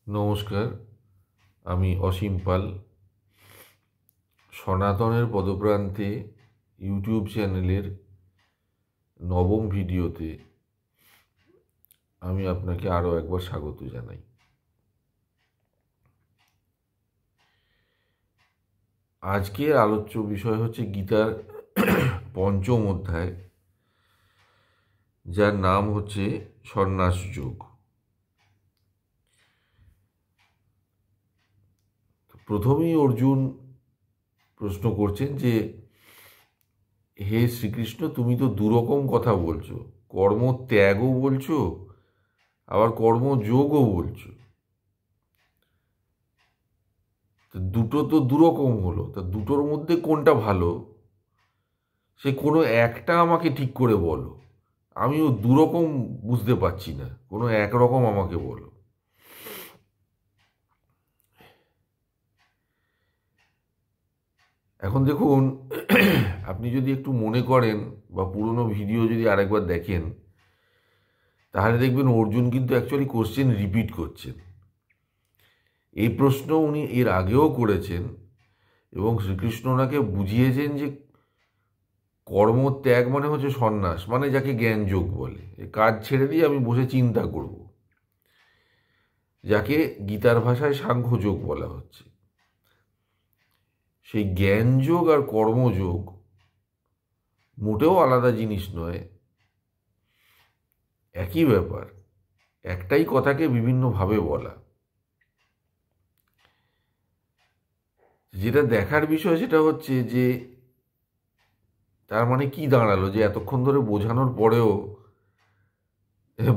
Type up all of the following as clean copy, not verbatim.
নমস্কার, আমি অসীম পাল। সনাতনের পদপ্রান্তে ইউটিউব চ্যানেলের নবম ভিডিওতে আমি আপনাকে আরও একবার স্বাগত জানাই। আজকের আলোচ্য বিষয় হচ্ছে গীতার পঞ্চম অধ্যায়, যার নাম হচ্ছে সন্ন্যাস যোগ। প্রথমেই অর্জুন প্রশ্ন করছেন যে, হে শ্রীকৃষ্ণ, তুমি তো দুরকম কথা বলছো, কর্ম ত্যাগও বলছো, আবার কর্মযোগও বলছো। দুটো তো দুরকম হলো, তা দুটোর মধ্যে কোনটা ভালো? সে কোনো একটা আমাকে ঠিক করে বলো। আমিও দুরকম বুঝতে পারছি না, কোনো একরকম আমাকে বলো। এখন দেখুন, আপনি যদি একটু মনে করেন বা পুরনো ভিডিও যদি আরেকবার দেখেন, তাহলে দেখবেন অর্জুন কিন্তু অ্যাকচুয়ালি কোশ্চেন রিপিট করছেন। এই প্রশ্ন উনি এর আগেও করেছেন এবং শ্রীকৃষ্ণ ওনাকে বুঝিয়েছেন যে কর্মত্যাগ মানে হচ্ছে সন্ন্যাস, মানে যাকে জ্ঞানযোগ বলে। কাজ ছেড়ে দিয়ে আমি বসে চিন্তা করব, যাকে গীতার ভাষায় সাংখ্যযোগ বলা হচ্ছে। সেই জ্ঞানযোগ আর কর্মযোগ মোটেও আলাদা জিনিস নয়, একই ব্যাপার। একটাই কথাকে বিভিন্নভাবে বলা। যেটা দেখার বিষয় সেটা হচ্ছে যে তার মানে কি দাঁড়ালো, যে এতক্ষণ ধরে বোঝানোর পরেও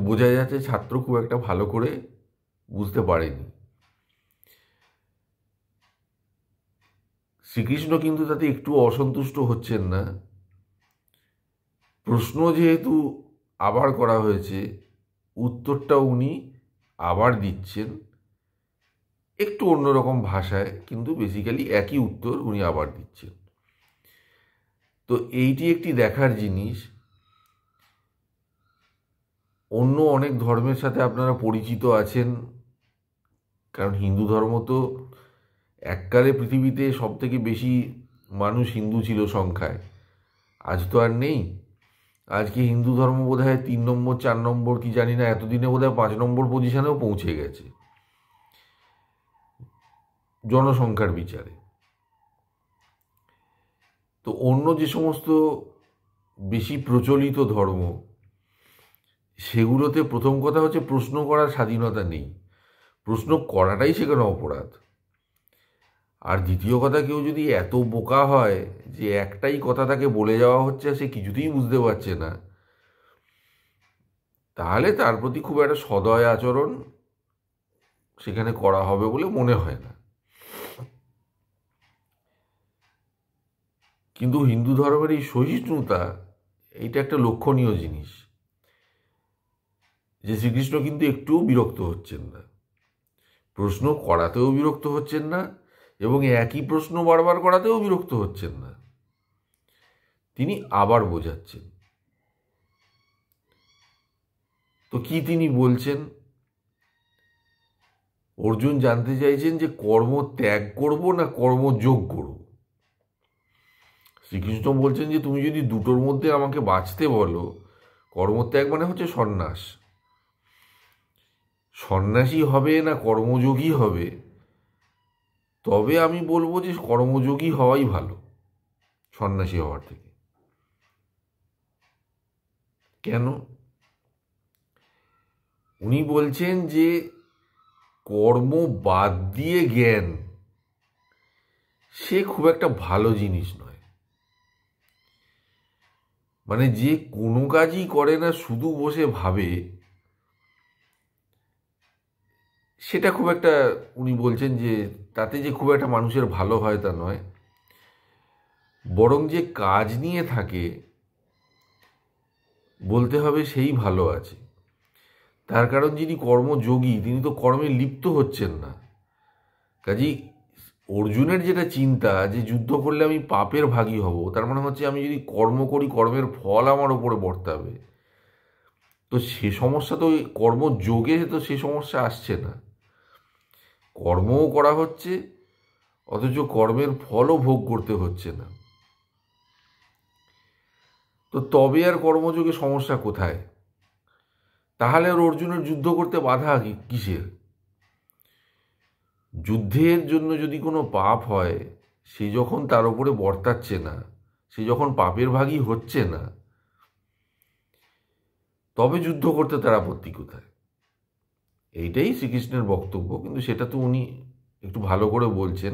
বোঝা যাচ্ছে ছাত্র খুব একটা ভালো করে বুঝতে পারেনি। শ্রীকৃষ্ণ কিন্তু তাতে একটু অসন্তুষ্ট হচ্ছেন না। প্রশ্ন যেহেতু আবার করা হয়েছে, উত্তরটা উনি আবার দিচ্ছেন একটু অন্যরকম ভাষায়, কিন্তু বেসিক্যালি একই উত্তর উনি আবার দিচ্ছেন। তো এইটি একটি দেখার জিনিস। অন্য অনেক ধর্মের সাথে আপনারা পরিচিত আছেন, কারণ হিন্দু ধর্ম তো এককালে পৃথিবীতে সব থেকে বেশি মানুষ হিন্দু ছিল সংখ্যায়। আজ তো আর নেই। আজকে হিন্দু ধর্ম বোধ হয় 3 নম্বর 4 নম্বর কি জানি না, এতদিনে বোধ হয় 5 নম্বর পজিশনেও পৌঁছে গেছে জনসংখ্যার বিচারে। তো অন্য যে সমস্ত বেশি প্রচলিত ধর্ম, সেগুলোতে প্রথম কথা হচ্ছে প্রশ্ন করার স্বাধীনতা নেই। প্রশ্ন করাটাই সেখানে অপরাধ। আর দ্বিতীয় কথা, কেউ যদি এত বোকা হয় যে একটাই কথা তাকে বলে যাওয়া হচ্ছে সে কিছুতেই বুঝতে পারছে না, তাহলে তার প্রতি খুব একটা সদয় আচরণ সেখানে করা হবে বলে মনে হয় না। কিন্তু হিন্দু ধর্মের এই সহিষ্ণুতা, এইটা একটা লক্ষণীয় জিনিস, যে শ্রীকৃষ্ণ কিন্তু একটুও বিরক্ত হচ্ছেন না, প্রশ্ন করাতেও বিরক্ত হচ্ছেন না, এবং একই প্রশ্ন বারবার করাতেও বিরক্ত হচ্ছেন না। তিনি আবার বোঝাচ্ছেন। তো কি তিনি বলছেন? অর্জুন জানতে চাইছেন যে কর্ম ত্যাগ করব না কর্মযোগ করব। শ্রীকৃষ্ণ বলছেন যে তুমি যদি দুটোর মধ্যে আমাকে বাঁচতে বলো, কর্মত্যাগ মানে হচ্ছে সন্ন্যাস। সন্ন্যাসী হবে না কর্মযোগী হবে, তবে আমি বলবো যে কর্মযোগী হওয়াই ভালো সন্ন্যাসী হওয়ার থেকে। কেন? উনি বলছেন যে কর্ম বাদ দিয়ে জ্ঞান, সে খুব একটা ভালো জিনিস নয়। মানে যে কোনো কাজই করে না, শুধু বসে ভাবে, সেটা খুব একটা, উনি বলছেন যে তাতে যে খুব একটা মানুষের ভালো হয় তা নয়। বরং যে কাজ নিয়ে থাকে, বলতে হবে সেই ভালো আছে। তার কারণ যিনি কর্মযোগী তিনি তো কর্মে লিপ্ত হচ্ছেন না। কাজেই অর্জুনের যেটা চিন্তা যে যুদ্ধ করলে আমি পাপের ভাগী হব, তার মানে হচ্ছে আমি যদি কর্ম করি কর্মের ফল আমার ওপরে বর্তাবে। তো সে সমস্যা তো কর্মযোগে তো সে সমস্যা আসছে না। কর্মও করা হচ্ছে, অথচ কর্মের ফলও ভোগ করতে হচ্ছে না। তো তবে আর কর্মযোগে সমস্যা কোথায়? তাহলে আর অর্জুনের যুদ্ধ করতে বাধা কিসের? যুদ্ধের জন্য যদি কোনো পাপ হয়, সে যখন তার উপরে বর্তাচ্ছে না, সে যখন পাপের ভাগী হচ্ছে না, তবে যুদ্ধ করতে তার আপত্তি কোথায়? এইটাই শ্রীকৃষ্ণের বক্তব্য, কিন্তু সেটা তো উনি একটু ভালো করে বলছেন।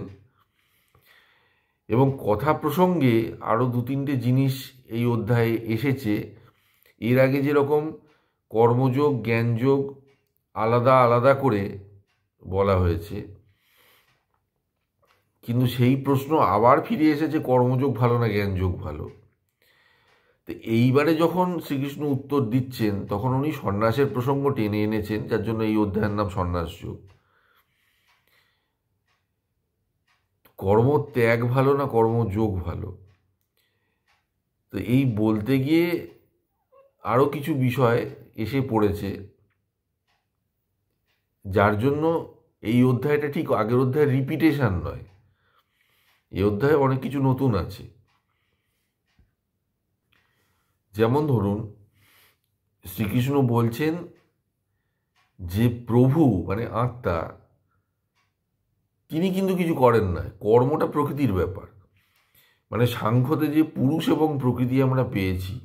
এবং কথা প্রসঙ্গে আরও 2-3টে জিনিস এই অধ্যায়ে এসেছে। এর আগে যেরকম কর্মযোগ জ্ঞানযোগ আলাদা আলাদা করে বলা হয়েছে, কিন্তু সেই প্রশ্ন আবার ফিরে এসেছে কর্মযোগ ভালো না জ্ঞানযোগ ভালো। তো এইবারে যখন শ্রীকৃষ্ণ উত্তর দিচ্ছেন, তখন উনি সন্ন্যাসের প্রসঙ্গ টেনে এনেছেন, যার জন্য এই অধ্যায়ের নাম সন্ন্যাস যোগ। কর্ম ত্যাগ ভালো না কর্মযোগ ভালো, তো এই বলতে গিয়ে আরও কিছু বিষয় এসে পড়েছে, যার জন্য এই অধ্যায়টা ঠিক আগের অধ্যায়ের রিপিটেশন নয়। এই অধ্যায়ে অনেক কিছু নতুন আছে। যেমন ধরুন, শ্রীকৃষ্ণ বলছেন যে প্রভু মানে আত্মা, তিনি কিন্তু কিছু করেন না, কর্মটা প্রকৃতির ব্যাপার। মানে সাংখ্যতে যে পুরুষ এবং প্রকৃতি আমরা পেয়েছি,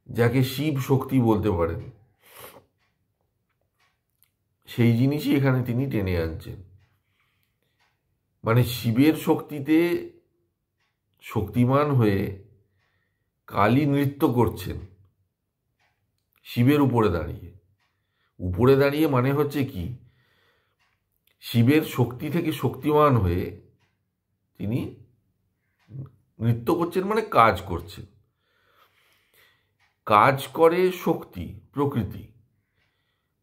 যাকে শিব শক্তি বলতে পারেন, সেই জিনিসই এখানে তিনি টেনে আনছেন। মানে শিবের শক্তিতে শক্তিমান হয়ে কালী নৃত্য করছেন শিবের উপরে দাঁড়িয়ে। উপরে দাঁড়িয়ে মানে হচ্ছে কি, শিবের শক্তি থেকে শক্তিমান হয়ে তিনি নৃত্য করছেন, মানে কাজ করছেন। কাজ করে শক্তি প্রকৃতি,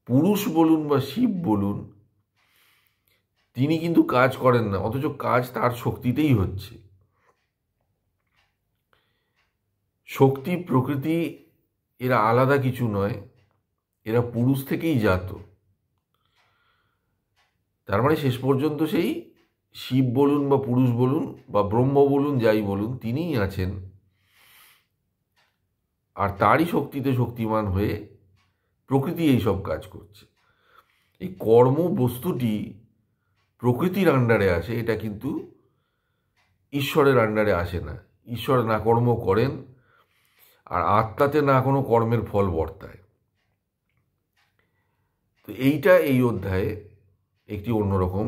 পুরুষ বলুন বা শিব বলুন, তিনি কিন্তু কাজ করেন না, অথচ কাজ তার শক্তিতেই হচ্ছে। শক্তি প্রকৃতি এরা আলাদা কিছু নয়, এরা পুরুষ থেকেই জাত। তার মানে শেষ পর্যন্ত সেই শিব বলুন বা পুরুষ বলুন বা ব্রহ্ম বলুন, যাই বলুন, তিনিই আছেন, আর তারই শক্তিতে শক্তিমান হয়ে প্রকৃতি এই সব কাজ করছে। এই কর্ম বস্তুটি প্রকৃতির আন্ডারে আসে, এটা কিন্তু ঈশ্বরের আন্ডারে আসে না। ঈশ্বর না কর্ম করেন, আর আত্মাতে না কোনো কর্মের ফল বর্তায়। তো এইটা এই অধ্যায়ে একটি অন্যরকম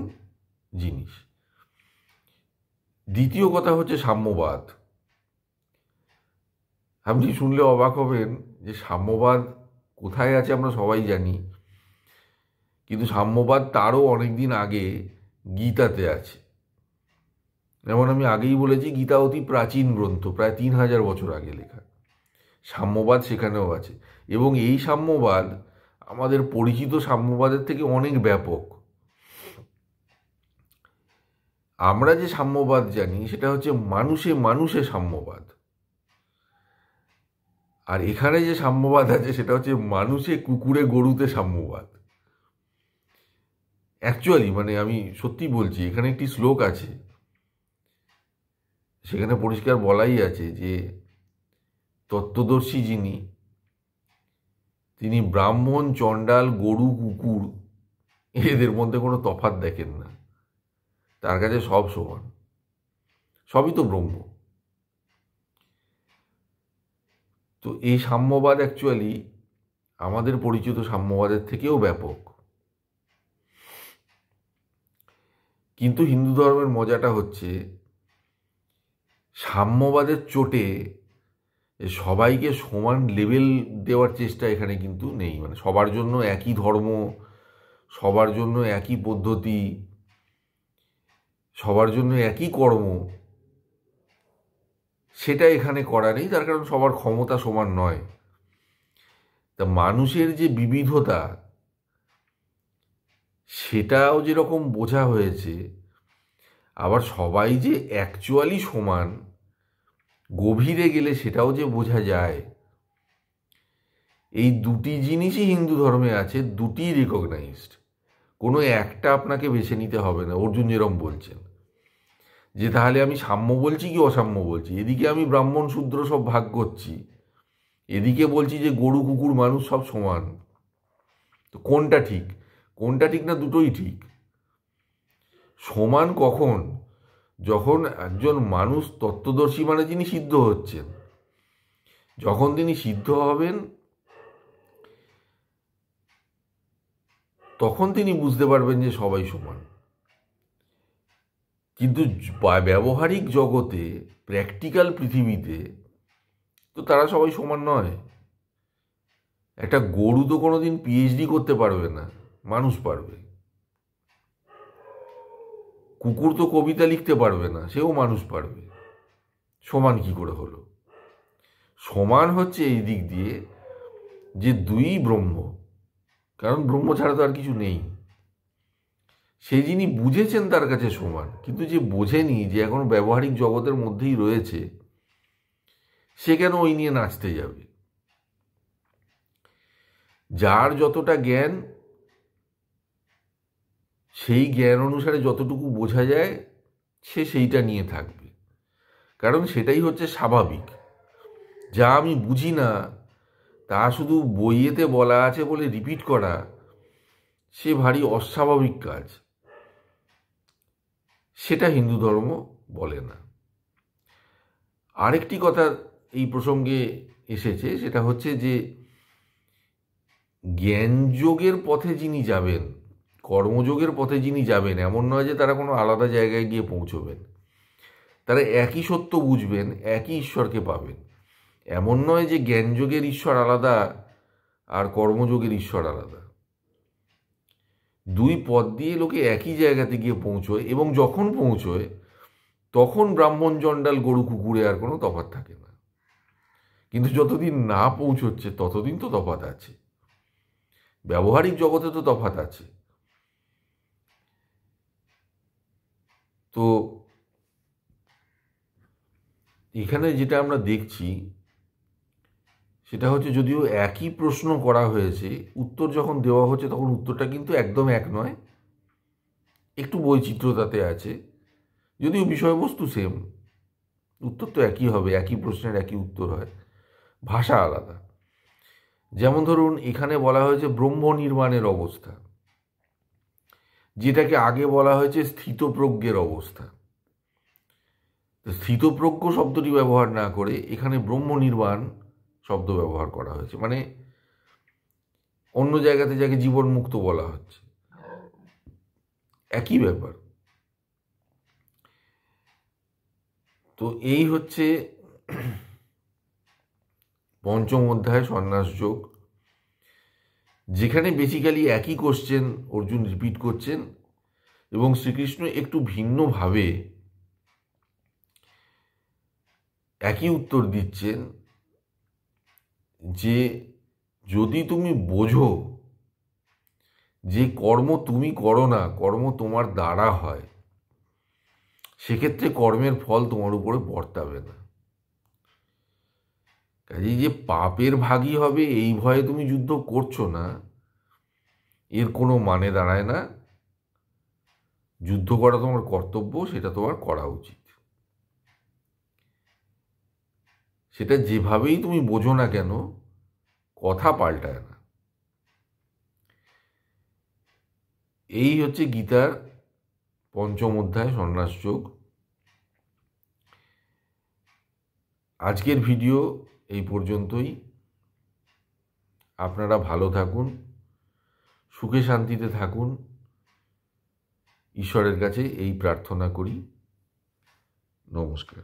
জিনিস। দ্বিতীয় কথা হচ্ছে সাম্যবাদ। আপনি শুনলে অবাক হবেন যে সাম্যবাদ কোথায় আছে আমরা সবাই জানি, কিন্তু সাম্যবাদ তারও অনেক দিন আগে গীতাতে আছে। যেমন আমি আগেই বলেছি, গীতা অতি প্রাচীন গ্রন্থ, প্রায় 3000 বছর আগে লেখা। সাম্যবাদ সেখানেও আছে, এবং এই সাম্যবাদ আমাদের পরিচিত সাম্যবাদের থেকে অনেক ব্যাপক। আমরা যে সাম্যবাদ জানি সেটা হচ্ছে মানুষে মানুষে সাম্যবাদ, আর এখানে যে সাম্যবাদ আছে সেটা হচ্ছে মানুষে কুকুরে গরুতে সাম্যবাদ। অ্যাকচুয়ালি মানে আমি সত্যি বলছি, এখানে একটি শ্লোক আছে, সেখানে পরিষ্কার বলাই আছে যে তত্ত্বদর্শী যিনি, তিনি ব্রাহ্মণ চণ্ডাল গরু কুকুর এদের মধ্যে কোনো তফাৎ দেখেন না, তার কাছে সব সমান, সবই তো ব্রহ্ম। তো এই সাম্যবাদ অ্যাকচুয়ালি আমাদের পরিচিত সাম্যবাদের থেকেও ব্যাপক। কিন্তু হিন্দু ধর্মের মজাটা হচ্ছে, সাম্যবাদের চোটে সবাইকে সমান লেভেল দেওয়ার চেষ্টা এখানে কিন্তু নেই। মানে সবার জন্য একই ধর্ম, সবার জন্য একই পদ্ধতি, সবার জন্য একই কর্ম, সেটা এখানে করা নেই। তার কারণ সবার ক্ষমতা সমান নয়। তা মানুষের যে বিবিধতা, সেটাও যেরকম বোঝা হয়েছে, আবার সবাই যে অ্যাকচুয়ালি সমান, গভীরে গেলে সেটাও যে বোঝা যায়। এই দুটি জিনিসই হিন্দু ধর্মে আছে, দুটি রিকগনাইজড। কোনো একটা আপনাকে বেছে নিতে হবে না। অর্জুন যেরম বলছেন যে তাহলে আমি সাম্য বলছি কি অসাম্য বলছি, এদিকে আমি ব্রাহ্মণ শূদ্র সব ভাগ করছি, এদিকে বলছি যে গরু কুকুর মানুষ সব সমান। তো কোনটা ঠিক? কোনটা ঠিক না, দুটোই ঠিক। সমান কখন? যখন একজন মানুষ তত্ত্বদর্শী, মানে যিনি সিদ্ধ হচ্ছেন, যখন তিনি সিদ্ধ হবেন তখন তিনি বুঝতে পারবেন যে সবাই সমান। কিন্তু ব্যবহারিক জগতে, প্র্যাকটিক্যাল পৃথিবীতে তো তারা সবাই সমান নয়। একটা গরু তো কোনোদিন পিএইচডি করতে পারবে না, মানুষ পারবে। কুকুর তো কবিতা লিখতে পারবে না, সেও মানুষ পারবে। সমান কি করে হলো? সমান হচ্ছে এই দিক দিয়ে যে দুই ব্রহ্ম, কারণ ব্রহ্ম ছাড়া তো আর কিছু নেই। সেই যিনি বুঝেছেন তার কাছে সমান, কিন্তু যে বোঝেনি, যে এখনো ব্যবহারিক জগতের মধ্যেই রয়েছে, সে কেন ওই নিয়ে নাচতে যাবে? যার যতটা জ্ঞান, সেই জ্ঞান অনুসারে যতটুকু বোঝা যায় সে সেইটা নিয়ে থাকবে, কারণ সেটাই হচ্ছে স্বাভাবিক। যা আমি বুঝি না তা শুধু বইয়েতে বলা আছে বলে রিপিট করা, সে ভারী অস্বাভাবিক কাজ। সেটা হিন্দু ধর্ম বলে না। আরেকটি কথা এই প্রসঙ্গে এসেছে, সেটা হচ্ছে যে জ্ঞানযোগের পথে যিনি যাবেন, কর্মযোগের পথে যিনি যাবেন, এমন নয় যে তারা কোনো আলাদা জায়গায় গিয়ে পৌঁছবেন। তারা একই সত্য বুঝবেন, একই ঈশ্বরকে পাবেন। এমন নয় যে জ্ঞানযোগের ঈশ্বর আলাদা আর কর্মযোগের ঈশ্বর আলাদা। দুই পথ দিয়ে লোকে একই জায়গাতে গিয়ে পৌঁছয়, এবং যখন পৌঁছয় তখন ব্রাহ্মণ চণ্ডাল গরু কুকুরে আর কোনো তফাৎ থাকে না। কিন্তু যতদিন না পৌঁছচ্ছে ততদিন তো তফাৎ আছে, ব্যবহারিক জগতে তো তফাৎ আছে। তো এখানে যেটা আমরা দেখছি সেটা হচ্ছে, যদিও একই প্রশ্ন করা হয়েছে, উত্তর যখন দেওয়া হচ্ছে তখন উত্তরটা কিন্তু একদম এক নয়, একটু বৈচিত্র্য তাতে আছে। যদিও বিষয়বস্তু সেম, উত্তর তো একই হবে, একই প্রশ্নের একই উত্তর হয়, ভাষা আলাদা। যেমন ধরুন, এখানে বলা হয়েছে ব্রহ্ম নির্মাণের অবস্থা, যেটাকে আগে বলা হয়েছে স্থিতপ্রজ্ঞের অবস্থা। স্থিতপ্রজ্ঞ শব্দটি ব্যবহার না করে এখানে ব্রহ্ম নির্বাণ শব্দ ব্যবহার করা হয়েছে, মানে অন্য জায়গাতে যাকে জীবন মুক্ত বলা হচ্ছে, একই ব্যাপার। তো এই হচ্ছে পঞ্চম অধ্যায় সন্ন্যাস যোগ, যেখানে বেসিক্যালি একই কোশ্চেন অর্জুন রিপিট করছেন, এবং শ্রীকৃষ্ণ একটু ভিন্নভাবে একই উত্তর দিচ্ছেন, যে যদি তুমি বোঝো যে কর্ম তুমি করো না, কর্ম তোমার দ্বারা হয়, সেক্ষেত্রে কর্মের ফল তোমার উপরে বর্তাবে না। কাজেই যে পাপের ভাগী হবে এই ভয়ে তুমি যুদ্ধ করছো না, এর কোনো মানে দাঁড়ায় না। যুদ্ধ করা তোমার কর্তব্য, সেটা তোমার করা উচিত। সেটা যেভাবেই তুমি বোঝো না কেন, কথা পাল্টায় না। এই হচ্ছে গীতার পঞ্চম অধ্যায় সন্ন্যাস যোগ। আজকের ভিডিও এই পর্যন্তই। আপনারা ভালো থাকুন, সুখে শান্তিতে থাকুন, ঈশ্বরের কাছে এই প্রার্থনা করি। নমস্কার।